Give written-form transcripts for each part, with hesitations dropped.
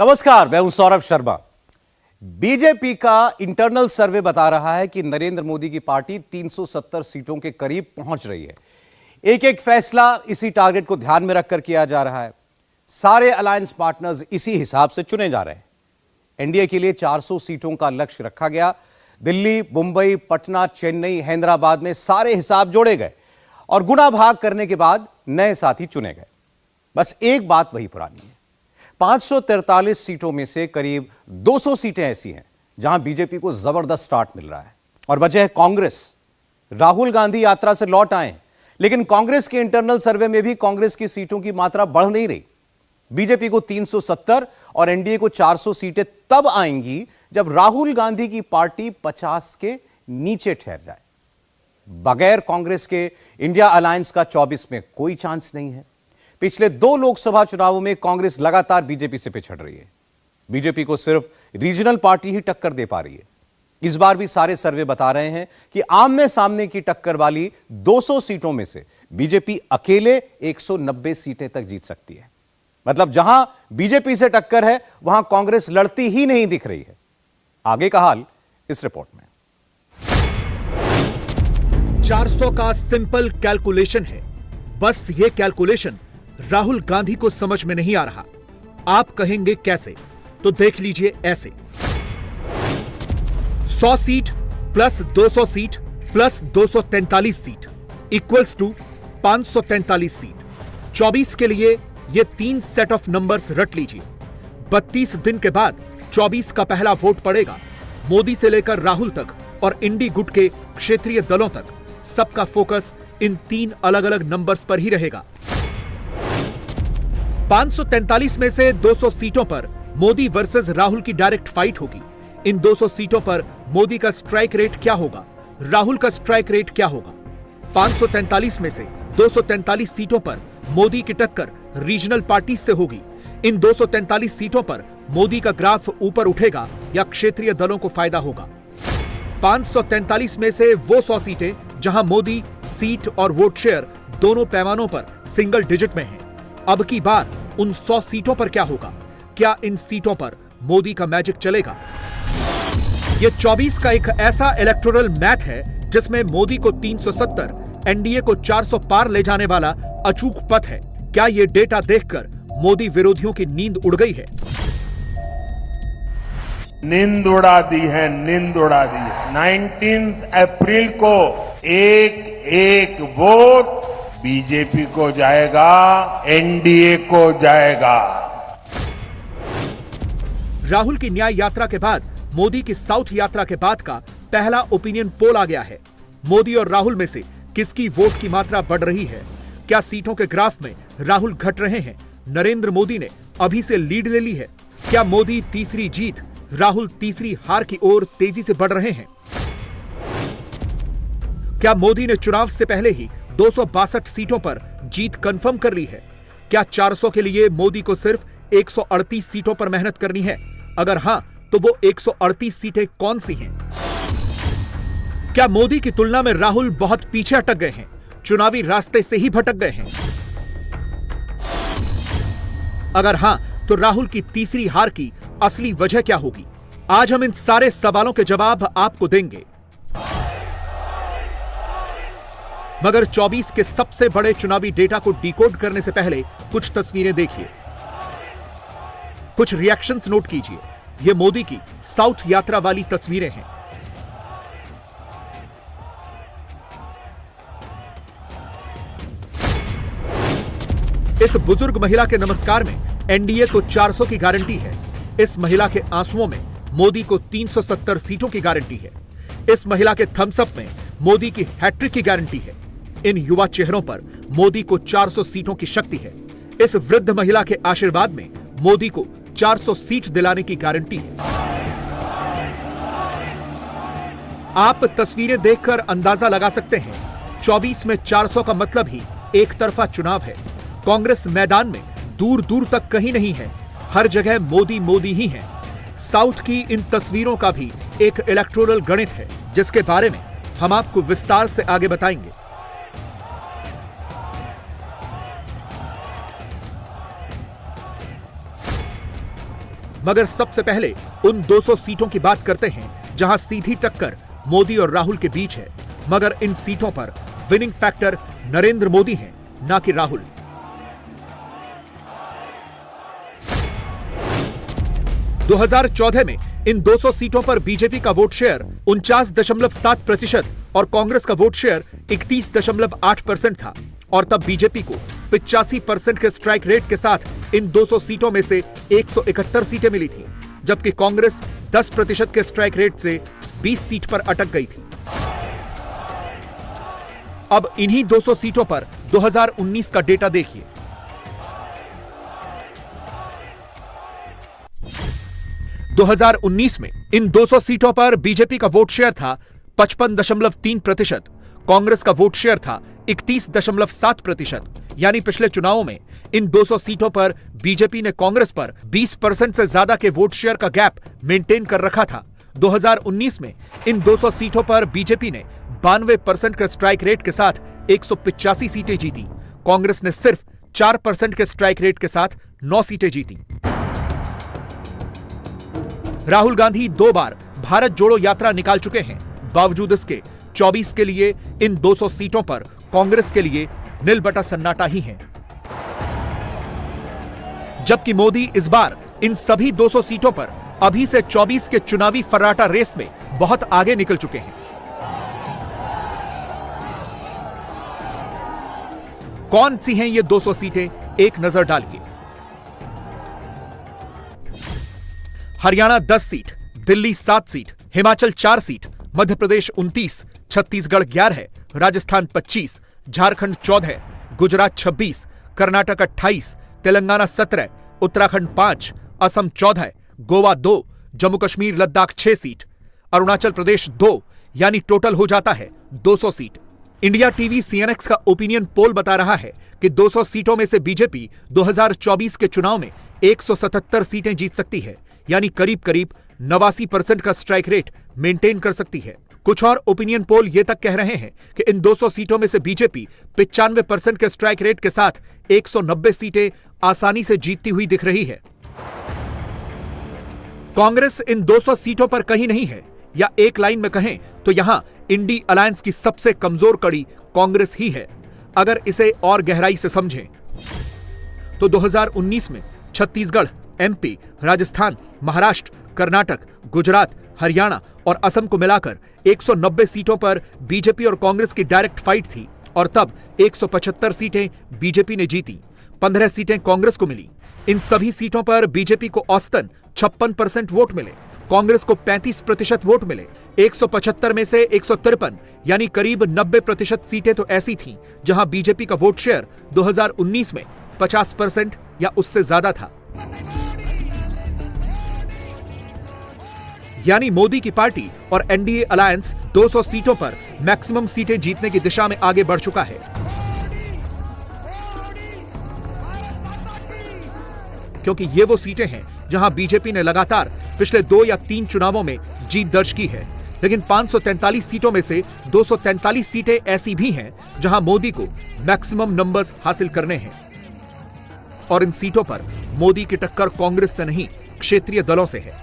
नमस्कार, मैं हूं सौरभ शर्मा। बीजेपी का इंटरनल सर्वे बता रहा है कि नरेंद्र मोदी की पार्टी 370 सीटों के करीब पहुंच रही है। एक एक फैसला इसी टारगेट को ध्यान में रखकर किया जा रहा है। सारे अलायंस पार्टनर्स इसी हिसाब से चुने जा रहे हैं। एनडीए के लिए 400 सीटों का लक्ष्य रखा गया। दिल्ली, मुंबई, पटना, चेन्नई, हैदराबाद में सारे हिसाब जोड़े गए और गुणा भाग करने के बाद नए साथी चुने गए। बस एक बात वही पुरानी है। 543 सीटों में से करीब 200 सीटें ऐसी हैं जहां बीजेपी को जबरदस्त स्टार्ट मिल रहा है और वजह है कांग्रेस। राहुल गांधी यात्रा से लौट आए, लेकिन कांग्रेस के इंटरनल सर्वे में भी कांग्रेस की सीटों की मात्रा बढ़ नहीं रही। बीजेपी को 370 और एनडीए को 400 सीटें तब आएंगी जब राहुल गांधी की पार्टी 50 के नीचे ठहर जाए। बगैर कांग्रेस के इंडिया अलायंस का 24 में कोई चांस नहीं है। पिछले 2 लोकसभा चुनावों में कांग्रेस लगातार बीजेपी से पिछड़ रही है। बीजेपी को सिर्फ रीजनल पार्टी ही टक्कर दे पा रही है। इस बार भी सारे सर्वे बता रहे हैं कि आमने सामने की टक्कर वाली 200 सीटों में से बीजेपी अकेले 190 सीटें तक जीत सकती है। मतलब जहां बीजेपी से टक्कर है वहां कांग्रेस लड़ती ही नहीं दिख रही है। आगे का हाल इस रिपोर्ट में। 400 का सिंपल कैलकुलेशन है। बस यह कैलकुलेशन राहुल गांधी को समझ में नहीं आ रहा। आप कहेंगे कैसे? तो देख लीजिए ऐसे। 100 seat plus 200 seat plus 243 seat equals to 543 seat. 24 के लिए ये 3 सेट ऑफ नंबर्स रट लीजिए। 32 दिन के बाद 24 का पहला वोट पड़ेगा। मोदी से लेकर राहुल तक और इंडी गुट के क्षेत्रीय दलों तक सबका फोकस इन 3 अलग अलग नंबर्स पर ही रहेगा। 543 में से 200 सीटों पर मोदी वर्सेस राहुल की डायरेक्ट फाइट होगी। इन 200 सीटों पर मोदी का स्ट्राइक रेट क्या होगा, राहुल का स्ट्राइक रेट क्या होगा? 543 में से 243 सीटों पर मोदी की टक्कर रीजनल पार्टी से होगी। इन 243 सीटों पर मोदी का ग्राफ ऊपर उठेगा या क्षेत्रीय दलों को फायदा होगा। 543 में से वो 100 सीटें जहां मोदी सीट और वोट शेयर दोनों पैमानों पर सिंगल डिजिट में हैं। अब की बार उन 100 सीटों पर क्या होगा? क्या इन सीटों पर मोदी का मैजिक चलेगा? यह 24 का एक ऐसा इलेक्टोरल मैथ है जिसमें मोदी को 370, एनडीए को 400 पार ले जाने वाला अचूक पथ है। क्या यह डेटा देखकर मोदी विरोधियों की नींद उड़ गई है? नींद उड़ा दी है, नींद उड़ा दी है। 19 अप्रैल को एक वोट बीजेपी को जाएगा, एनडीए को जाएगा। राहुल की न्याय यात्रा के बाद मोदी की साउथ यात्रा के बाद का पहला ओपिनियन पोल आ गया है। मोदी और राहुल में से किसकी वोट की मात्रा बढ़ रही है? क्या सीटों के ग्राफ में राहुल घट रहे हैं? नरेंद्र मोदी ने अभी से लीड ले ली है। क्या मोदी तीसरी जीत, राहुल तीसरी हार की ओर तेजी से बढ़ रहे हैं? क्या मोदी ने चुनाव से पहले ही 262 सीटों पर जीत कंफर्म कर ली है? क्या 400 के लिए मोदी को सिर्फ 138 सीटों पर मेहनत करनी है? अगर हां, तो वो 138 सीटें कौन सी हैं? क्या मोदी की तुलना में राहुल बहुत पीछे अटक गए हैं, चुनावी रास्ते से ही भटक गए हैं? अगर हां, तो राहुल की तीसरी हार की असली वजह क्या होगी? आज हम इन सारे सवालों के जवाब आपको देंगे। मगर 24 के सबसे बड़े चुनावी डेटा को डिकोड करने से पहले कुछ तस्वीरें देखिए, कुछ रिएक्शंस नोट कीजिए। ये मोदी की साउथ यात्रा वाली तस्वीरें हैं। इस बुजुर्ग महिला के नमस्कार में एनडीए को 400 की गारंटी है। इस महिला के आंसुओं में मोदी को 370 सीटों की गारंटी है। इस महिला के थम्स अप में मोदी की हैट्रिक की गारंटी है। इन युवा चेहरों पर मोदी को 400 सीटों की शक्ति है। इस वृद्ध महिला के आशीर्वाद में मोदी को 400 सीट दिलाने की गारंटी है। आप तस्वीरें देखकर अंदाजा लगा सकते हैं, 24 में 400 का मतलब ही एक तरफा चुनाव है। कांग्रेस मैदान में दूर दूर तक कहीं नहीं है, हर जगह मोदी मोदी ही है। साउथ की इन तस्वीरों का भी एक इलेक्टोरल गणित है जिसके बारे में हम आपको विस्तार से आगे बताएंगे। मगर सबसे पहले उन 200 सीटों की बात करते हैं जहां सीधी टक्कर मोदी और राहुल के बीच है, मगर इन सीटों पर विनिंग फैक्टर नरेंद्र मोदी हैं, ना कि राहुल। – 2014 में इन 200 सीटों पर बीजेपी का वोट शेयर 49.7% और कांग्रेस का वोट शेयर 31.8% था और तब बीजेपी को 85% के स्ट्राइक रेट के साथ इन 200 सीटों में से 171 सीटें मिली थी, जबकि कांग्रेस 10% के स्ट्राइक रेट से 20 सीट पर अटक गई थी। अब इन्हीं 200 सीटों पर 2019 का डेटा देखिए। 2019 में इन 200 सीटों पर बीजेपी का वोट शेयर था 55.3%, कांग्रेस का वोट शेयर था 31.7%। यानी पिछले चुनावों में इन 200 सीटों पर बीजेपी ने कांग्रेस पर 20% से ज्यादा के वोट शेयर का गैप मेंटेन कर रखा था। 2019 में इन 200 सीटों पर बीजेपी ने 92% के स्ट्राइक रेट के साथ 185 सीटें जीती। कांग्रेस ने सिर्फ 4% के स्ट्राइक रेट के साथ 9 सीटें जीती। राहुल गांधी 2 बार भारत जोड़ो यात्रा निकाल चुके हैं, बावजूद इसके 24 के लिए इन 200 सीटों पर कांग्रेस के लिए नील बटा सन्नाटा ही है। जबकि मोदी इस बार इन सभी 200 सीटों पर अभी से 24 के चुनावी फर्राटा रेस में बहुत आगे निकल चुके हैं। कौन सी हैं ये 200 सीटें, एक नजर डालिए। Haryana 10 seat, Delhi 7 seat, Himachal 4 seat, Madhya Pradesh 29, Chhattisgarh 11, Rajasthan 25, Jharkhand 14, Gujarat 26, Karnataka 28, Telangana 17, Uttarakhand 5, Assam 14, Goa 2, Jammu Kashmir Ladakh 6 seat, Arunachal Pradesh 2, यानी टोटल हो जाता है 200 सीट। इंडिया टीवी सीएनएक्स का ओपिनियन पोल बता रहा है कि 200 सीटों में से बीजेपी 2024 के चुनाव में 177 सीटें जीत सकती है, यानी करीब करीब 89% का स्ट्राइक रेट मेंटेन कर सकती है। कुछ और ओपिनियन पोल ये तक कह रहे हैं कि इन 200 सीटों में से बीजेपी 95% के स्ट्राइक रेट के साथ 190 सीटें आसानी से जीतती हुई दिख रही है। कांग्रेस इन 200 सीटों पर कहीं नहीं है, या एक लाइन में कहें तो यहां इंडी अलायंस की सबसे कमजोर कड़ी कांग्रेस ही है। अगर इसे और गहराई से समझें तो 2019 में छत्तीसगढ़, एमपी, राजस्थान, महाराष्ट्र, कर्नाटक, गुजरात, हरियाणा और असम को मिलाकर 190 सीटों पर बीजेपी और कांग्रेस की डायरेक्ट फाइट थी और तब 175 सीटें बीजेपी ने जीती, 15 सीटें कांग्रेस को मिली। इन सभी सीटों पर बीजेपी को औसतन 56% वोट मिले, कांग्रेस को 35% वोट मिले। 175 में से 153 यानी करीब 90% सीटें तो ऐसी थीं जहां बीजेपी का वोट शेयर 2019 में 50% या उससे ज्यादा था। यानी मोदी की पार्टी और एनडीए अलायंस 200 सीटों पर मैक्सिमम सीटें जीतने की दिशा में आगे बढ़ चुका है, क्योंकि ये वो सीटें हैं जहां बीजेपी ने लगातार पिछले 2 या 3 चुनावों में जीत दर्ज की है। लेकिन 543 सीटों में से 243 सीटें ऐसी भी हैं जहां मोदी को मैक्सिमम नंबर्स हासिल करने हैं, और इन सीटों पर मोदी की टक्कर कांग्रेस से नहीं, क्षेत्रीय दलों से है।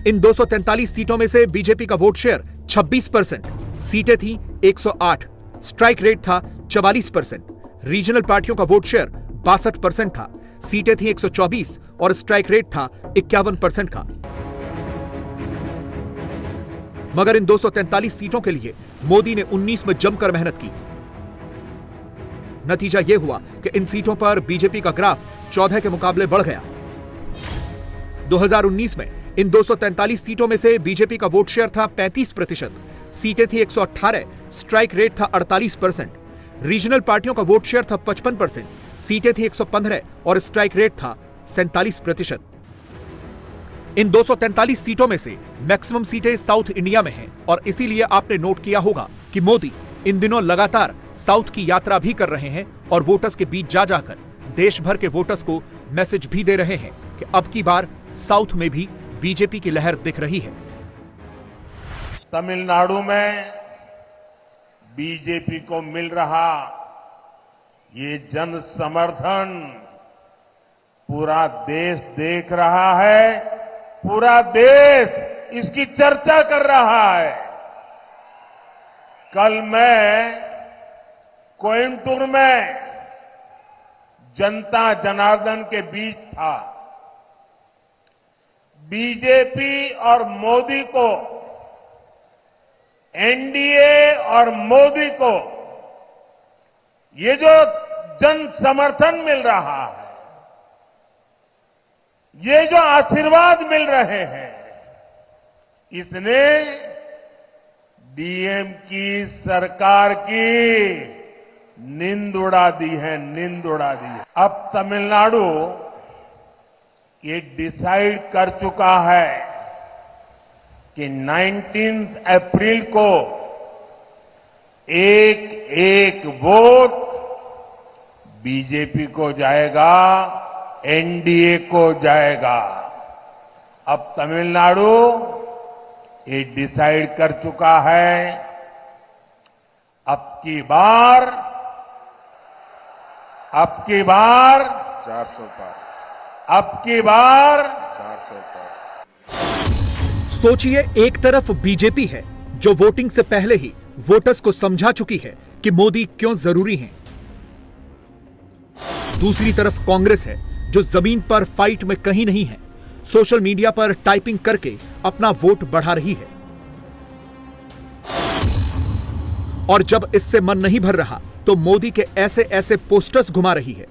इन 243 सीटों में से बीजेपी का वोट शेयर 26%, सीटें थी 108, स्ट्राइक रेट था 44%, रीजनल पार्टियों का वोट शेयर 62% था, सीटें थी 124 और स्ट्राइक रेट था 51% का। मगर इन 243 सीटों के लिए मोदी ने 19 में जमकर मेहनत की। नतीजा यह हुआ कि इन सीटों पर बीजेपी का ग्राफ 14 के मुकाबले बढ़ गया। 2019 में इन 243 सीटों में से बीजेपी का वोट शेयर था 35%, सीटें थी 118, स्ट्राइक रेट था 48%, रीजनल पार्टियों का वोट शेयर था 55%, सीटें थी 115 और स्ट्राइक रेट था 47%। इन 243 सीटों में से मैक्सिमम सीटें साउथ इंडिया में हैं और इसीलिए आपने नोट किया होगा कि मोदी इन दिनों लगातार साउथ की यात्रा भी कर रहे हैं और वोटर्स के बीच जा जाकर देश भर के वोटर्स को मैसेज भी दे रहे हैं कि अब की बार साउथ में भी बीजेपी की लहर दिख रही है। तमिलनाडु में बीजेपी को मिल रहा ये जन समर्थन पूरा देश देख रहा है, पूरा देश इसकी चर्चा कर रहा है। कल मैं कोयंबटूर में जनता जनार्दन के बीच था। बीजेपी और मोदी को, एनडीए और मोदी को ये जो जन समर्थन मिल रहा है, ये जो आशीर्वाद मिल रहे हैं, इसने डीएम की सरकार की नींद उड़ा दी है, नींद उड़ा दी है। अब तमिलनाडु ये डिसाइड कर चुका है कि 19 अप्रैल को एक एक वोट बीजेपी को जाएगा, एनडीए को जाएगा। अब तमिलनाडु ये डिसाइड कर चुका है, अब की बार 400 पार, अब की बार 400 पार। सोचिए, एक तरफ बीजेपी है जो वोटिंग से पहले ही वोटर्स को समझा चुकी है कि मोदी क्यों जरूरी हैं। दूसरी तरफ कांग्रेस है जो जमीन पर फाइट में कहीं नहीं है, सोशल मीडिया पर टाइपिंग करके अपना वोट बढ़ा रही है। और जब इससे मन नहीं भर रहा तो मोदी के ऐसे ऐसे पोस्टर्स घुमा रही है।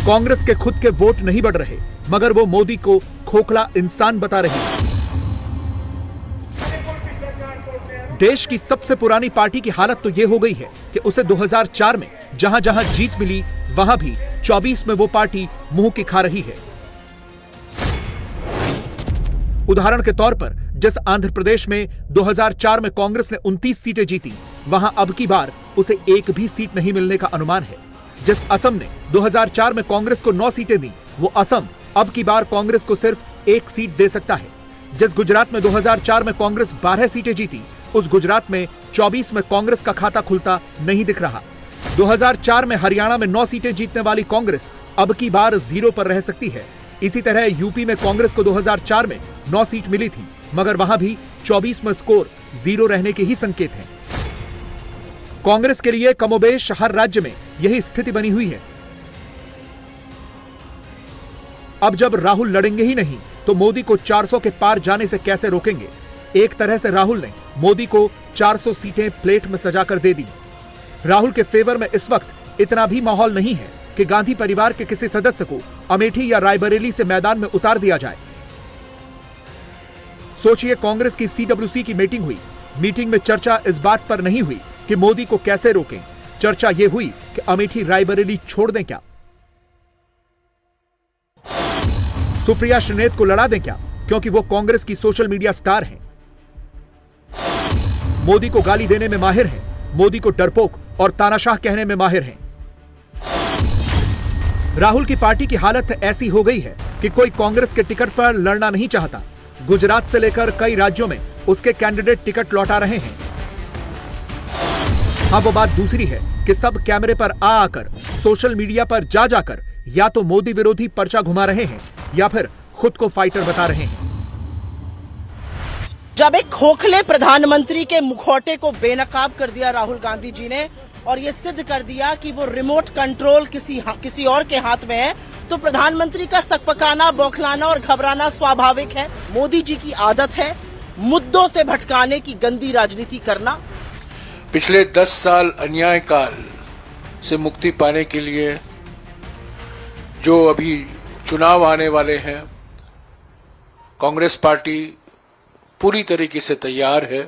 कांग्रेस के खुद के वोट नहीं बढ़ रहे, मगर वो मोदी को खोखला इंसान बता रही है। देश की सबसे पुरानी पार्टी की हालत तो यह हो गई है कि उसे 2004 में जहां जहां जीत मिली, वहां भी 24 में वो पार्टी मुंह की खा रही है। उदाहरण के तौर पर, जिस आंध्र प्रदेश में 2004 में कांग्रेस ने 29 सीटें जीती, वहां अब की बार उसे एक भी सीट नहीं मिलने का अनुमान है। जिस असम ने 2004 में कांग्रेस को 9 सीटें दी, वो असम अब की बार कांग्रेस को सिर्फ 1 सीट दे सकता है। जिस गुजरात में 2004 में कांग्रेस 12 सीटें जीती, उस गुजरात में 24 में कांग्रेस का खाता खुलता नहीं दिख रहा। 2004 में हरियाणा में 9 सीटें जीतने वाली कांग्रेस अब की बार 0 पर रह सकती है। इसी तरह यूपी में कांग्रेस को 2004 में 9 सीट मिली थी, मगर वहां भी 24 में स्कोर 0 रहने के ही संकेत हैं। कांग्रेस के लिए कमोबेश हर राज्य में यही स्थिति बनी हुई है। अब जब राहुल लड़ेंगे ही नहीं, तो मोदी को 400 के पार जाने से कैसे रोकेंगे? एक तरह से राहुल ने मोदी को 400 सीटें प्लेट में सजाकर दे दी। राहुल के फेवर में इस वक्त इतना भी माहौल नहीं है कि गांधी परिवार के किसी सदस्य को अमेठी या रायबरेली से मैदान में उतार दिया जाए। सोचिए, कांग्रेस की सीडब्ल्यूसी की मीटिंग हुई। मीटिंग में चर्चा इस बात पर नहीं हुई कि मोदी को कैसे रोकें। चर्चा यह हुई कि अमेठी रायबरेली छोड़ दें क्या, सुप्रिया श्रीनेत को लड़ा दें क्या, क्योंकि वो कांग्रेस की सोशल मीडिया स्टार हैं। मोदी को गाली देने में माहिर हैं, मोदी को डरपोक और तानाशाह कहने में माहिर हैं। राहुल की पार्टी की हालत ऐसी हो गई है कि कोई कांग्रेस के टिकट पर लड़ना नहीं चाहता। गुजरात से लेकर कई राज्यों में उसके कैंडिडेट टिकट लौटा रहे हैं। हाँ, वो बात दूसरी है कि सब कैमरे पर आकर, सोशल मीडिया पर जा जाकर या तो मोदी विरोधी पर्चा घुमा रहे हैं या फिर खुद को फाइटर बता रहे हैं। जब एक खोखले प्रधानमंत्री के मुखौटे को बेनकाब कर दिया राहुल गांधी जी ने, और ये सिद्ध कर दिया कि वो रिमोट कंट्रोल किसी और के हाथ में है, तो प्रधानमंत्री का सकपकाना, बौखलाना और घबराना स्वाभाविक है। मोदी जी की आदत है मुद्दों से भटकाने की गंदी राजनीति करना। पिछले 10 साल अन्याय काल से मुक्ति पाने के लिए जो अभी चुनाव आने वाले हैं, कांग्रेस पार्टी पूरी तरीके से तैयार है।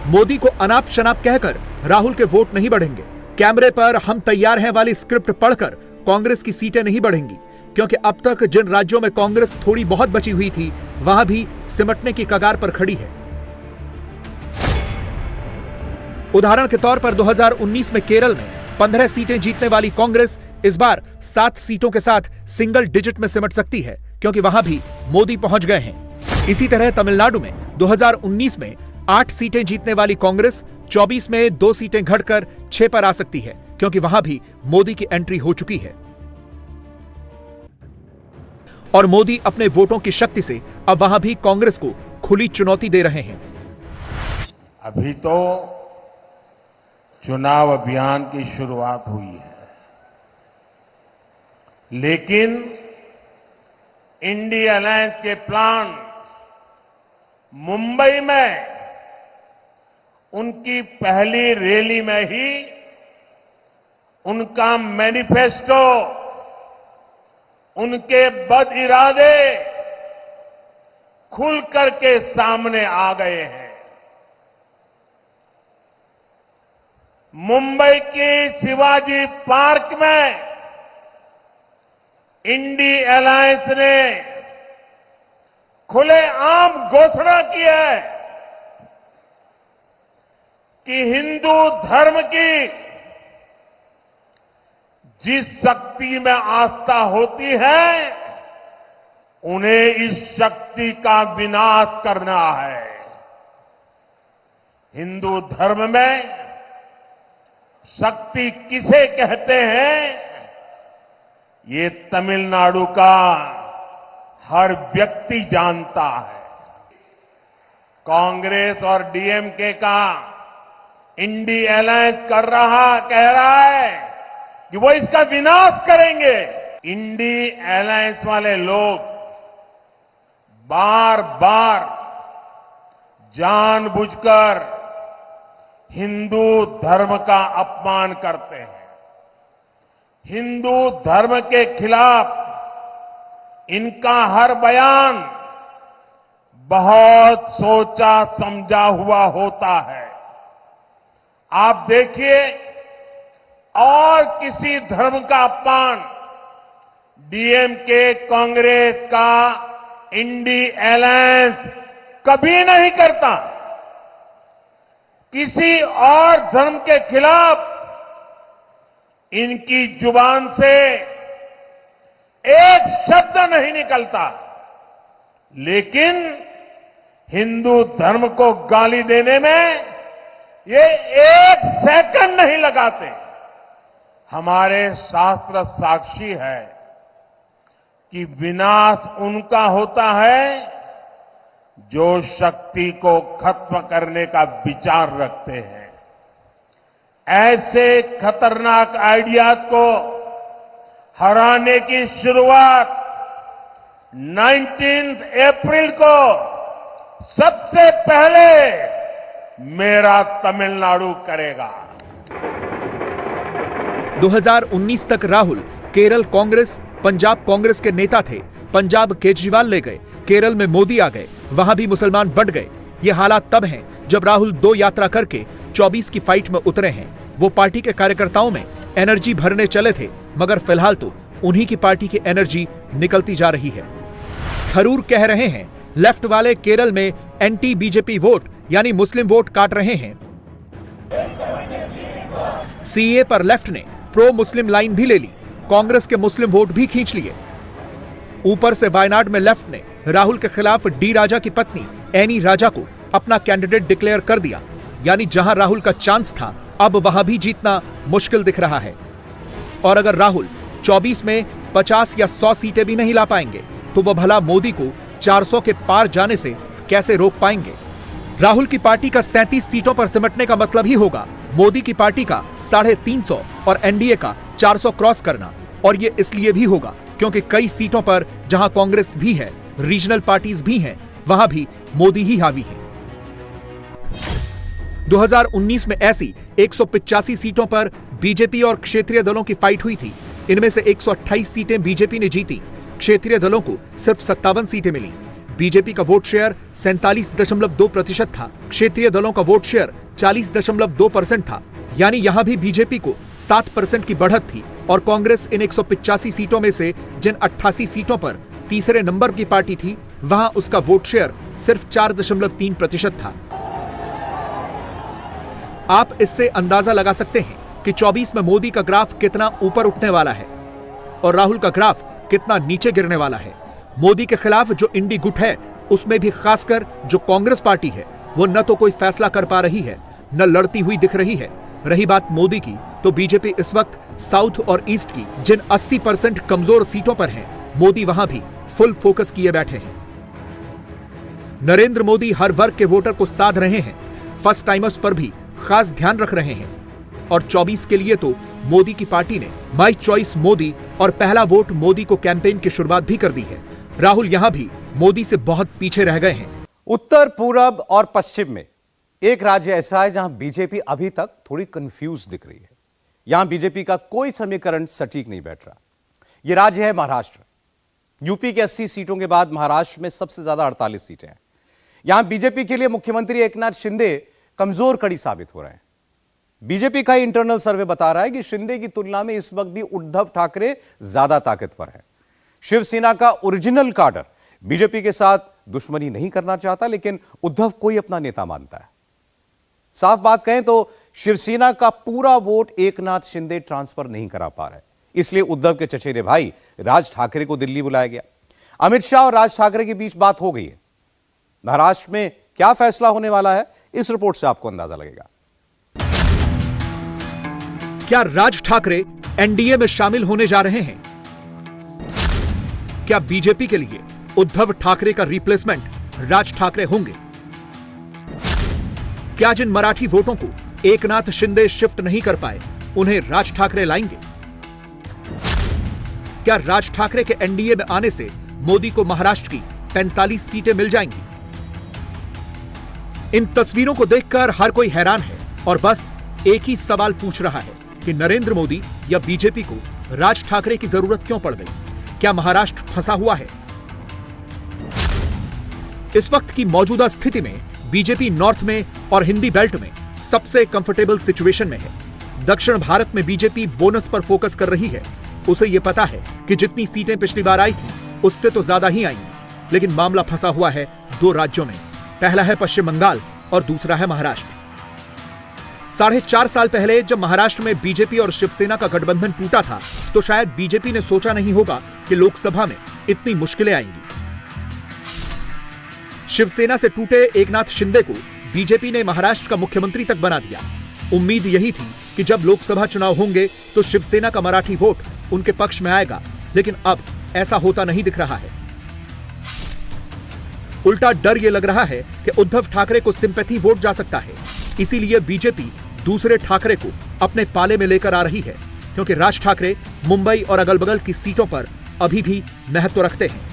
मोदी को अनाप शनाप कहकर राहुल के वोट नहीं बढ़ेंगे। कैमरे पर हम तैयार हैं वाली स्क्रिप्ट पढ़कर कांग्रेस की सीटें नहीं बढ़ेंगी, क्योंकि अब तक जिन राज्यों में कांग्रेस थोड़ी बहुत बची हुई थी, वहां भी सिमटने की कगार पर खड़ी है। उदाहरण के तौर पर 2019 में केरल में 15 सीटें जीतने वाली कांग्रेस इस बार 7 सीटों के साथ सिंगल डिजिट में सिमट सकती है, क्योंकि वहां भी मोदी पहुंच गए हैं। इसी तरह तमिलनाडु में 2019 में 8 सीटें जीतने वाली कांग्रेस 24 में 2 सीटें घटकर 6 पर आ सकती है, क्योंकि वहां भी मोदी की एंट्री हो चुकी है और मोदी अपने वोटों की शक्ति से अब वहां भी कांग्रेस को खुली चुनौती दे रहे हैं। अभी तो चुनाव अभियान की शुरुआत हुई है, लेकिन इंडिया अलायंस के प्लान मुंबई में उनकी पहली रैली में ही उनका मैनिफेस्टो, उनके बद इरादे खुल करके सामने आ गए हैं। मुंबई की शिवाजी पार्क में इंडिया अलायंस ने खुलेआम घोषणा की है कि हिंदू धर्म की जिस शक्ति में आस्था होती है उन्हें इस शक्ति का विनाश करना है। हिंदू धर्म में शक्ति किसे कहते हैं, ये तमिलनाडु का हर व्यक्ति जानता है। कांग्रेस और डीएमके का इंडिया अलायंस कह रहा है कि वो इसका विनाश करेंगे। इंडिया अलायंस वाले लोग बार बार जानबूझकर हिंदू धर्म का अपमान करते हैं। हिंदू धर्म के खिलाफ इनका हर बयान बहुत सोचा समझा हुआ होता है। आप देखिए, और किसी धर्म का अपमान डीएमके, कांग्रेस का इंडिया अलायंस कभी नहीं करता। किसी और धर्म के खिलाफ इनकी जुबान से एक शब्द नहीं निकलता, लेकिन हिंदू धर्म को गाली देने में ये एक सेकंड नहीं लगाते। हमारे शास्त्र साक्षी है कि विनाश उनका होता है जो शक्ति को खत्म करने का विचार रखते हैं। ऐसे खतरनाक आइडियाज को हराने की शुरुआत 19 अप्रैल को सबसे पहले मेरा तमिलनाडु करेगा। 2019 तक राहुल केरल कांग्रेस, पंजाब कांग्रेस के नेता थे। पंजाब केजरीवाल ले गए, केरल में मोदी आ गए, वहां भी मुसलमान बढ़ गए। ये हालात तब हैं जब राहुल 2 यात्रा करके 24 की फाइट में उतरे हैं। वो पार्टी के कार्यकर्ताओं में एनर्जी भरने चले थे, मगर फिलहाल तो उन्हीं की पार्टी की एनर्जी निकलती जा रही है। थरूर कह रहे हैं लेफ्ट वाले केरल में एंटी बीजेपी वोट यानी मुस्लिम वोट काट रहे हैं। सीए पर लेफ्ट ने प्रो मुस्लिम लाइन भी ले ली, कांग्रेस के मुस्लिम वोट भी खींच लिए। ऊपर से वायनाड में लेफ्ट ने राहुल के खिलाफ डी राजा की पत्नी एनी राजा को अपना कैंडिडेट डिक्लेयर कर दिया, यानी जहां राहुल का चांस था अब वहां भी जीतना मुश्किल दिख रहा है। और अगर राहुल 24 में 50 या 100 सीटें भी नहीं ला पाएंगे तो वह भला मोदी को 400 के पार जाने से कैसे रोक पाएंगे। राहुल की पार्टी का 37 सीटों पर सिमटने का मतलब ही होगा मोदी की पार्टी का 350 और एनडीए का 400 क्रॉस करना। और ये इसलिए भी होगा क्योंकि कई सीटों पर जहां कांग्रेस भी है, रीजनल पार्टीज भी हैं, वहां भी मोदी ही हावी है। 2019 में ऐसी 185 सीटों पर बीजेपी और क्षेत्रीय दलों की फाइट हुई थी। इनमें से 128 सीटें बीजेपी ने जीती, क्षेत्रीय दलों को सिर्फ 57 सीटें मिली। बीजेपी का वोट शेयर 47.2% था, क्षेत्रीय दलों का वोट शेयर 40.2% था, यानी यहां भी बीजेपी को 7% की बढ़त थी। और कांग्रेस इन 185 सीटों में से जिन 88 सीटों पर तीसरे नंबर की पार्टी थी, वहां उसका वोट शेयर सिर्फ 4.3% था। आप इससे अंदाजा लगा सकते हैं कि 24 में मोदी का ग्राफ कितना ऊपर उठने वाला है और राहुल का ग्राफ कितना नीचे गिरने वाला है। मोदी के खिलाफ जो इंडी गुट है, उसमें भी खासकर जो कांग्रेस पार्टी है, वो न तो कोई फैसला कर पा रही है, न लड़ती हुई दिख रही है। रही बात मोदी की, तो बीजेपी इस वक्त साउथ और ईस्ट की जिन 80% कमजोर सीटों पर है, मोदी वहां भी फुल फोकस किए बैठे हैं। नरेंद्र मोदी हर वर्ग के वोटर को साध रहे हैं, फर्स्ट टाइमर्स पर भी खास ध्यान रख रहे हैं और 24 के लिए तो मोदी की पार्टी ने माई चॉइस मोदी और पहला वोट मोदी को कैंपेन की शुरुआत भी कर दी है। राहुल यहां भी मोदी से बहुत पीछे रह गए हैं। उत्तर, पूरब और पश्चिम में एक राज्य ऐसा है जहां बीजेपी अभी तक थोड़ी कंफ्यूज दिख रही है। यहां बीजेपी का कोई समीकरण सटीक नहीं बैठ रहा। यह राज्य है महाराष्ट्र। यूपी के 80 सीटों के बाद महाराष्ट्र में सबसे ज्यादा 48 सीटें हैं। यहां बीजेपी के लिए मुख्यमंत्री एकनाथ शिंदे कमजोर कड़ी साबित हो रहे हैं। बीजेपी का इंटरनल सर्वे बता रहा है कि शिंदे की तुलना में इस वक्त भी उद्धव ठाकरे ज्यादा ताकतवर है। शिवसेना का ओरिजिनल काडर बीजेपी के साथ दुश्मनी नहीं करना चाहता, लेकिन उद्धव को ही अपना नेता मानता है। साफ बात कहें तो शिवसेना का पूरा वोट एकनाथ शिंदे ट्रांसफर नहीं करा पा रहे, इसलिए उद्धव के चचेरे भाई राज ठाकरे को दिल्ली बुलाया गया। अमित शाह और राज ठाकरे के बीच बात हो गई है। महाराष्ट्र में क्या फैसला होने वाला है, इस रिपोर्ट से आपको अंदाजा लगेगा। क्या राज ठाकरे एनडीए में शामिल होने जा रहे हैं? क्या बीजेपी के लिए उद्धव ठाकरे का रिप्लेसमेंट राज ठाकरे होंगे? क्या जिन मराठी वोटों को एकनाथ शिंदे शिफ्ट नहीं कर पाए, उन्हें राज ठाकरे लाएंगे? क्या राज ठाकरे के एनडीए में आने से मोदी को महाराष्ट्र की 43 सीटें मिल जाएंगी? इन तस्वीरों को देखकर हर कोई हैरान है और बस एक ही सवाल पूछ रहा है कि नरेंद्र मोदी या बीजेपी को राज ठाकरे की जरूरत क्यों पड़ गई? क्या महाराष्ट्र फंसा हुआ है? इस वक्त की मौजूदा स्थिति में बीजेपी नॉर्थ में और हिंदी बेल्ट में सबसे कंफर्टेबल सिचुएशन में है। दक्षिण भारत में बीजेपी बोनस पर फोकस कर रही है। उसे यह पता है कि जितनी सीटें पिछली बार आई थी उससे तो ज्यादा ही आएंगी, लेकिन मामला फंसा हुआ है 2 राज्यों में। पहला है पश्चिम बंगाल और दूसरा है महाराष्ट्र। 4.5 साल पहले जब महाराष्ट्र में बीजेपी और शिवसेना का गठबंधन टूटा था, तो शायद बीजेपी ने सोचा नहीं होगा कि लोकसभा में इतनी मुश्किलें आएंगी। शिवसेना से टूटे एकनाथ शिंदे को बीजेपी ने महाराष्ट्र का मुख्यमंत्री तक बना दिया। उम्मीद यही थी कि जब लोकसभा चुनाव होंगे तो शिवसेना का मराठी वोट उनके पक्ष में आएगा, लेकिन अब ऐसा होता नहीं दिख रहा है। उल्टा डर यह लग रहा है कि उद्धव ठाकरे को सिंपैथी वोट जा सकता है। इसीलिए बीजेपी दूसरे ठाकरे को अपने पाले में लेकर आ रही है, क्योंकि राज ठाकरे मुंबई और अगल बगल की सीटों पर अभी भी महत्व रखते हैं।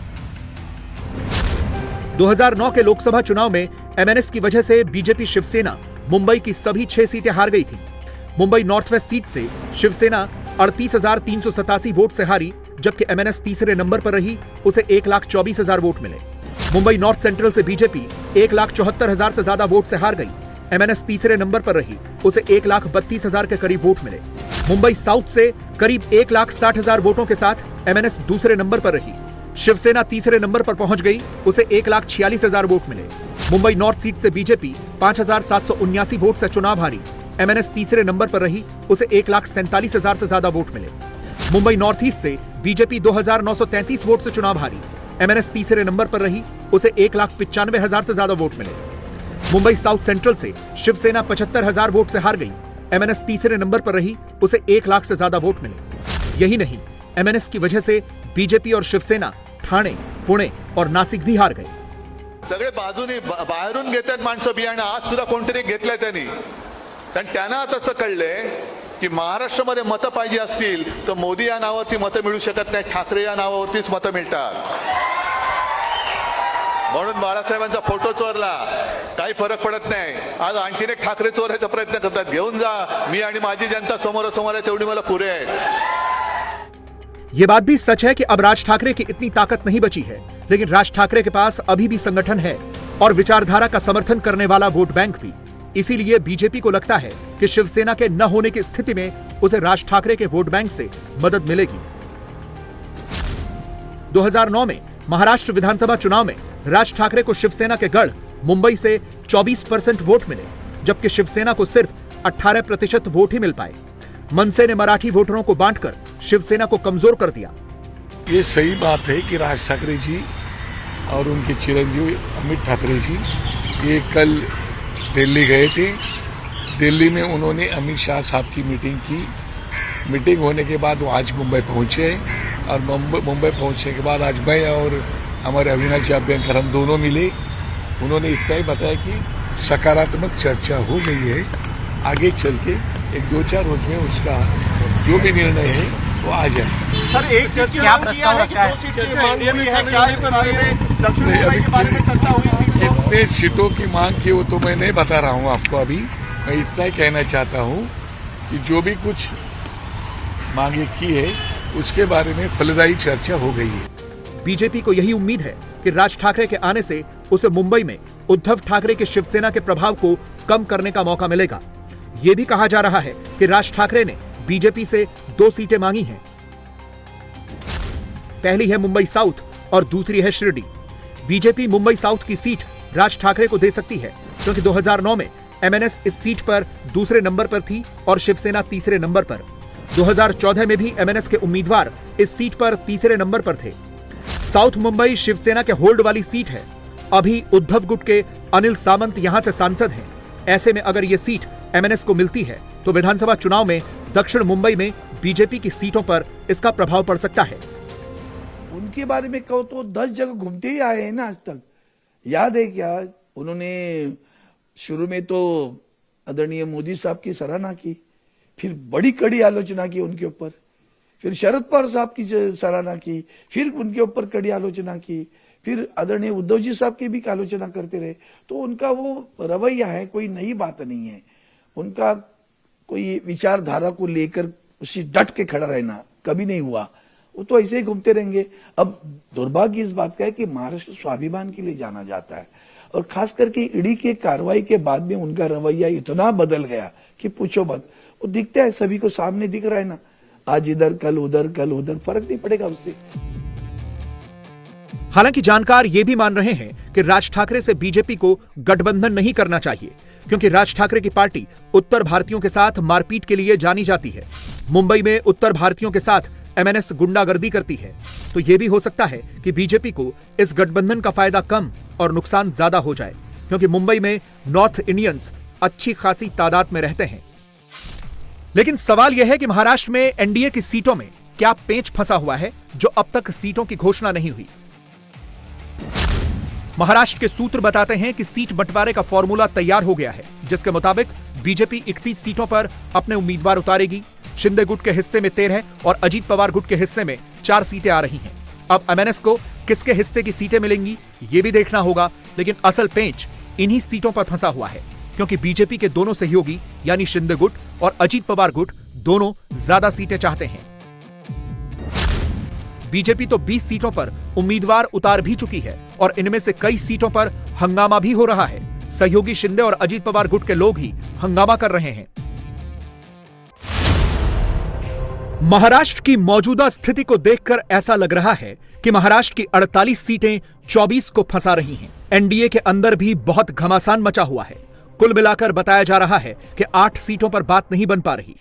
2009 के लोकसभा चुनाव में एमएनएस की वजह से बीजेपी शिवसेना मुंबई की सभी 6 सीटें हार गई थी। मुंबई नॉर्थ वेस्ट सीट से शिवसेना 38,387 वोट से हारी, जबकि एमएनएस तीसरे नंबर पर रही, उसे 1,24,000 वोट मिले। मुंबई नॉर्थ सेंट्रल से बीजेपी 1,74,000 से ज्यादा वोट से हार गई। एमएनएस तीसरे नंबर पर रही, उसे 1,32,000 के करीब वोट मिले। मुंबई साउथ से करीब 1,60,000 वोटों के साथ एमएनएस दूसरे नंबर पर रही। शिवसेना तीसरे नंबर पर पहुंच गई, उसे 1,46,000 वोट मिले। मुंबई नॉर्थ सीट से बीजेपी 5,779 वोट से चुनाव हारी। एमएनएस तीसरे नंबर पर रही, उसे 1,47,000 से ज्यादा वोट मिले। मुंबई नॉर्थ ईस्ट से बीजेपी 2,933 वोट से चुनाव हारी। एमएनएस तीसरे नंबर पर रही, उसे 1,95,000 से ज्यादा वोट मिले। मुंबई साउथ सेंट्रल से शिवसेना 75,000 वोट से हार गई। एमएनएस तीसरे नंबर पर रही, उसे 1 लाख से ज्यादा वोट मिले। यही नहीं, एमएनएस की वजह से बीजेपी और शिवसेना ठाणे, पुणे और नासिक भी हार गए। सगळे बाजूनी बाहेरून घेतात माणसं बियाणं, आज सुद्धा कोणतरी घेतलंय त्यांनी, कारण त्यांना आता असं कळलंय की महाराष्ट्रामध्ये मतं पाहिजे असतील तर मोदी या नावावरती मतं मिळू शकत नाही, ठाकरे या नावावरतीच मतं मिळतात। म्हणून बाळासाहेबांचा फोटो चोरला, काही फरक पडत नाही। आज आणखीन एक ठाकरे चोरायचा प्रयत्न करतात, घेऊन जा, मी आणि माझी जनता समोरासमोर आहे, तेवढी मला पुरे आहे। ये बात भी सच है कि अब राज ठाकरे की इतनी ताकत नहीं बची है, लेकिन राज ठाकरे के पास अभी भी संगठन है और विचारधारा का समर्थन करने वाला वोट बैंक भी। इसीलिए बीजेपी को लगता है कि शिवसेना के न होने की स्थिति में उसे राज ठाकरे के वोट बैंक से मदद मिलेगी। 2009 में महाराष्ट्र विधानसभा चुनाव में राज ठाकरे को शिवसेना के गढ़ मुंबई से 24% वोट मिले, जबकि शिवसेना को सिर्फ 18% वोट ही मिल पाए। मनसे ने मराठी वोटरों को बांटकर शिवसेना को कमजोर कर दिया। ये सही बात है कि राज ठाकरे जी और उनके चिरंजीवी अमित ठाकरे जी ये कल दिल्ली गए थे। दिल्ली में उन्होंने अमित शाह साहब की मीटिंग की मीटिंग होने के बाद वो आज मुंबई पहुंचे हैं और मुंबई पहुंचने के बाद आज मैं और हमारे अविनाश अभ्यंकर हम दोनों मिले। उन्होंने इतना ही बताया कि सकारात्मक चर्चा हो गई है, आगे चल के 1-2-4 रोज में उसका जो भी निर्णय है वो आ जाए। सर, एक सीट क्या प्रस्ताव रखा है? कितने सीटों की मांग की वो तो मैं नहीं बता रहा हूँ आपको अभी। मैं इतना ही कहना चाहता हूँ कि जो भी कुछ मांगे की है उसके बारे में फलदायी चर्चा हो गई है। बीजेपी को यही उम्मीद है कि राज ठाकरे के आने से उसे मुंबई में उद्धव ठाकरे की शिवसेना के प्रभाव को कम करने का मौका मिलेगा। ये भी कहा जा रहा है कि राज ठाकरे ने बीजेपी से 2 सीटें मांगी हैं। पहली है मुंबई साउथ और दूसरी है शिरडी। बीजेपी मुंबई साउथ की सीट राज ठाकरे को दे सकती है, क्योंकि 2009 में एमएनएस इस सीट पर दूसरे नंबर पर थी और शिवसेना तीसरे नंबर पर। 2014 में भी एमएनएस के उम्मीदवार इस सीट पर तीसरे नंबर पर थे। साउथ मुंबई शिवसेना के होल्ड वाली सीट है। अभी उद्धव गुट के अनिल सामंत यहां से सांसद हैं। ऐसे में अगर ये सीट एमएनएस को मिलती है तो विधानसभा चुनाव में दक्षिण मुंबई में बीजेपी की सीटों पर इसका प्रभाव पड़ सकता है। उनके बारे में कहो तो 10 जगह घूमते ही आए हैं ना आज तक। याद है क्या, उन्होंने शुरू में तो आदरणीय मोदी साहब की सराहना की, फिर बड़ी कड़ी आलोचना की उनके ऊपर, फिर शरद पवार साहब की सराहना की, फिर उनके ऊपर कड़ी आलोचना की, फिर आदरणीय उद्धव जी साहब की भी आलोचना करते रहे। तो उनका वो रवैया है, कोई नई बात नहीं है। उनका कोई विचारधारा को लेकर उसी डट के खड़ा रहना कभी नहीं हुआ। वो तो ऐसे ही घूमते रहेंगे। अब दुर्भाग्य इस बात का है कि महाराष्ट्र स्वाभिमान के लिए जाना जाता है, और खास करके ईडी के कार्रवाई के बाद में उनका रवैया इतना बदल गया कि पूछो मत। वो दिखता है, सभी को सामने दिख रहा है ना, आज इधर कल उधर, कल उधर, फर्क नहीं पड़ेगा उससे। हालांकि जानकार ये भी मान रहे हैं कि राज ठाकरे से बीजेपी को गठबंधन नहीं करना चाहिए, क्योंकि राज ठाकरे की पार्टी उत्तर भारतीयों के साथ मारपीट के लिए जानी जाती है। मुंबई में उत्तर भारतीयों के साथ एमएनएस गुंडागर्दी करती है, तो यह भी हो सकता है कि बीजेपी को इस गठबंधन का फायदा कम और नुकसान ज्यादा हो जाए, क्योंकि मुंबई में नॉर्थ इंडियंस अच्छी खासी तादाद में रहते हैं। लेकिन सवाल यह है कि महाराष्ट्र में एनडीए की सीटों में क्या पेंच फंसा हुआ है, जो अब तक सीटों की घोषणा नहीं हुई। महाराष्ट्र के सूत्र बताते हैं कि सीट बंटवारे का फॉर्मूला तैयार हो गया है, जिसके मुताबिक बीजेपी 31 सीटों पर अपने उम्मीदवार उतारेगी। शिंदे गुट के हिस्से में 13 और अजीत पवार गुट के हिस्से में 4 सीटें आ रही हैं। अब एमएनएस को किसके हिस्से की सीटें मिलेंगी ये भी देखना होगा, लेकिन असल पेंच इन्हीं सीटों पर फंसा हुआ है, क्योंकि बीजेपी के दोनों सहयोगी यानी शिंदे गुट और अजीत पवार गुट दोनों ज्यादा सीटें चाहते हैं। बीजेपी तो 20 सीटों पर उम्मीदवार उतार भी चुकी है और इनमें से कई सीटों पर हंगामा भी हो रहा है। सहयोगी शिंदे और अजीत पवार गुट के लोग ही हंगामा कर रहे हैं। महाराष्ट्र की मौजूदा स्थिति को देखकर ऐसा लग रहा है कि महाराष्ट्र की 48 सीटें 24 को फंसा रही हैं। एनडीए के अंदर भी बहुत घमासान मचा हुआ है। कुल मिलाकर बताया जा रहा है कि 8 सीटों पर बात नहीं बन पा रही।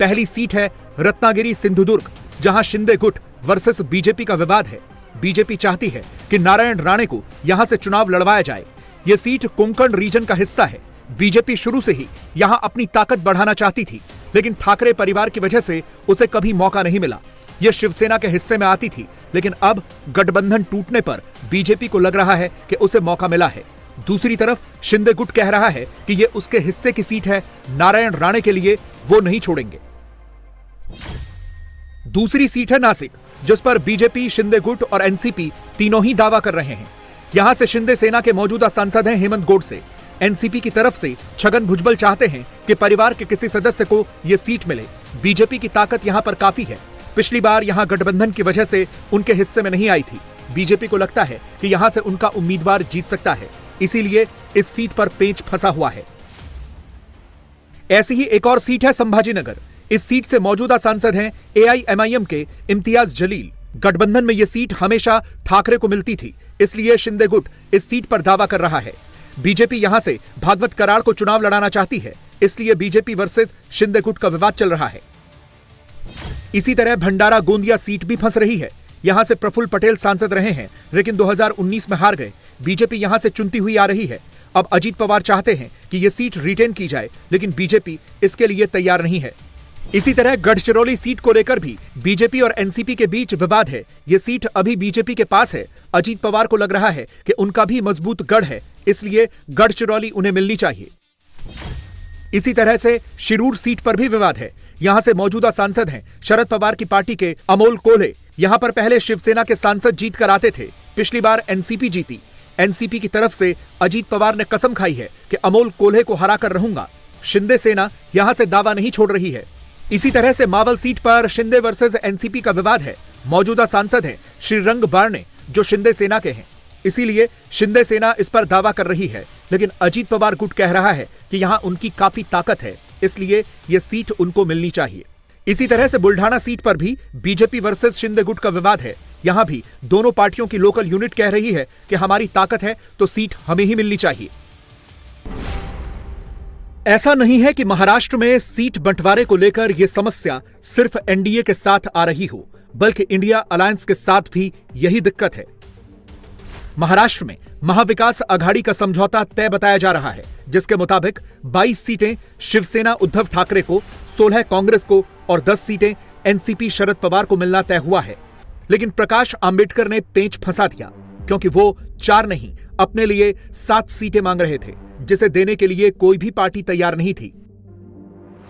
पहली सीट है रत्नागिरी सिंधुदुर्ग, जहां शिंदे गुट वर्सेस बीजेपी का विवाद है। बीजेपी चाहती है कि नारायण राणे को यहां से चुनाव लड़वाया जाए। यह सीट कोंकण रीजन का हिस्सा है। बीजेपी शुरू से ही यहां अपनी ताकत बढ़ाना चाहती थी, लेकिन ठाकरे परिवार की वजह से उसे कभी मौका नहीं मिला। यह शिवसेना के हिस्से में आती थी, लेकिन अब गठबंधन टूटने पर बीजेपी को लग रहा है कि उसे मौका मिला है। दूसरी तरफ शिंदे गुट कह रहा है कि यह उसके हिस्से की सीट है, नारायण राणे के लिए वो नहीं छोड़ेंगे। दूसरी सीट है नासिक, जिस पर बीजेपी, शिंदे गुट और एनसीपी तीनों ही दावा कर रहे हैं। यहां से शिंदे सेना के मौजूदा सांसद हैं हेमंत गोडसे। एनसीपी की तरफ से छगन भुजबल चाहते हैं कि परिवार के किसी सदस्य को यह सीट मिले। बीजेपी की ताकत यहां पर काफी है। पिछली बार यहां गठबंधन की वजह से उनके हिस्से में नहीं आई थी। बीजेपी को लगता है कि यहां से उनका उम्मीदवार जीत सकता है, इसीलिए इस सीट पर पेंच फंसा हुआ है। ऐसी ही एक और सीट है संभाजीनगर। इस सीट से मौजूदा सांसद हैं एआईएमआईएम के इम्तियाज जलील। गठबंधन में यह सीट हमेशा ठाकरे को मिलती थी, इसलिए शिंदे गुट इस सीट पर दावा कर रहा है। बीजेपी यहां से भागवत कराड़ को चुनाव लड़ाना चाहती है, इसलिए बीजेपी वर्सेस शिंदे गुट का विवाद चल रहा है। इसी तरह भंडारा गोंदिया सीट भी फंस रही है। यहां से प्रफुल्ल पटेल सांसद रहे हैं, लेकिन 2019 में हार गए। बीजेपी यहां से चुनती हुई आ रही है। अब अजीत पवार चाहते हैं कि यह सीट रिटेन की जाए, लेकिन बीजेपी इसके लिए तैयार नहीं है। इसी तरह गढ़चिरौली सीट को लेकर भी बीजेपी और एनसीपी के बीच विवाद है। यह सीट अभी बीजेपी के पास है। अजीत पवार को लग रहा है कि उनका भी मजबूत गढ़ है, इसलिए गढ़चिरौली उन्हें मिलनी चाहिए। इसी तरह से शिरूर सीट पर भी विवाद है। यहां से मौजूदा सांसद हैं शरद पवार की पार्टी के अमोल कोल्हे। यहां पर पहले शिवसेना के सांसद जीत कर आते थे, पिछली बार एनसीपी जीती। एनसीपी की तरफ से अजीत पवार ने कसम खाई है कि अमोल कोल्हे को हरा कर रहूंगा। शिंदे सेना यहां से दावा नहीं छोड़ रही है। इसी तरह से मावल सीट पर शिंदे वर्सेस एनसीपी का विवाद है। मौजूदा सांसद हैं श्रीरंग बारने, जो शिंदे सेना के हैं, इसीलिए शिंदे सेना इस पर दावा कर रही है। लेकिन अजीत पवार गुट कह रहा है कि यहां उनकी काफी ताकत है, इसलिए यह सीट उनको मिलनी चाहिए। इसी तरह से बुल्ढाना सीट पर भी बीजेपी वर्सेस शिंदे गुट का विवाद है। यहां भी दोनों पार्टियों की लोकल यूनिट कह रही है कि हमारी ताकत है तो सीट हमें ही मिलनी चाहिए। ऐसा नहीं है कि महाराष्ट्र में सीट बंटवारे को लेकर यह समस्या सिर्फ एनडीए के साथ आ रही हो, बल्कि इंडिया अलायंस के साथ भी यही दिक्कत है। महाराष्ट्र में महाविकास अघाड़ी का समझौता तय बताया जा रहा है, जिसके मुताबिक 22 सीटें शिवसेना उद्धव ठाकरे को, 16 कांग्रेस को और 10 सीटें एनसीपी शरद पवार को मिलना तय हुआ है। लेकिन प्रकाश आंबेडकर ने पेंच फंसा दिया, क्योंकि वो 4 नहीं अपने लिए 7 सीटें मांग रहे थे, जिसे देने के लिए कोई भी पार्टी तैयार नहीं थी।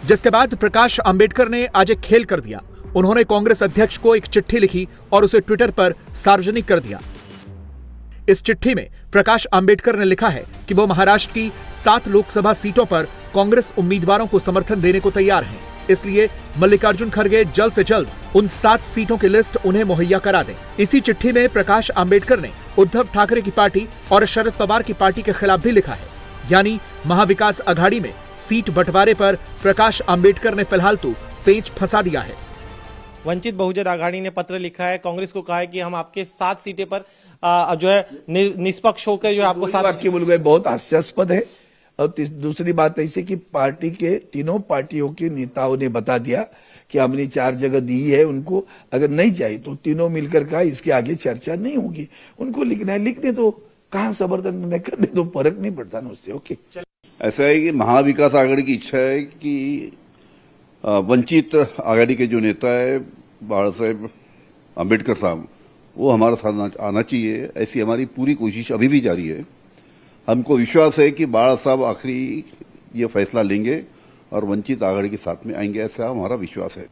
जिसके बाद प्रकाश आंबेडकर ने आज एक खेल कर दिया। उन्होंने कांग्रेस अध्यक्ष को एक चिट्ठी लिखी और उसे ट्विटर पर सार्वजनिक कर दिया। इस चिट्ठी में प्रकाश आंबेडकर ने लिखा है कि वो महाराष्ट्र की 7 लोकसभा सीटों पर कांग्रेस उम्मीदवारों को समर्थन देने को तैयार हैं, इसलिए मल्लिकार्जुन खड़गे जल्द से जल्द उन 7 सीटों की लिस्ट उन्हें मुहैया करा दें। इसी चिट्ठी में प्रकाश आंबेडकर ने उद्धव ठाकरे की पार्टी और शरद पवार की पार्टी के खिलाफ भी लिखा है। यानी महाविकास अघाड़ी में सीट बंटवारे पर प्रकाश आंबेडकर ने फिलहाल तो पेंच फंसा दिया है। वंचित बहुजन आघाड़ी ने पत्र लिखा है, कांग्रेस को कहा है कि हम आपके 7 सीटें पर जो है निष्पक्ष होकर जो आपको 7 वाक्य बोल गए, बहुत हास्यास्पद है। और दूसरी बात ऐसी कि पार्टी के तीनों पार्टियों के नेताओं ने बता दिया कि हमने 4 जगह दी है उनको, अगर नहीं चाहिए तो तीनों मिलकर कहा इसके आगे चर्चा नहीं होगी। उनको लिखना है, लिखने तो कहां समर्थन करने तो फर्क नहीं पड़ता ना उससे। ओके, ऐसा है कि महाविकास आघाड़ी की इच्छा है कि वंचित आघाड़ी के जो नेता है बाला साहेब अम्बेडकर साहब, वो हमारे साथ आना चाहिए। ऐसी हमारी पूरी कोशिश अभी भी जारी है। हमको विश्वास है कि बाला साहब आखिरी ये फैसला लेंगे और वंचित आघाड़ी के साथ में आएंगे, ऐसा हमारा विश्वास है।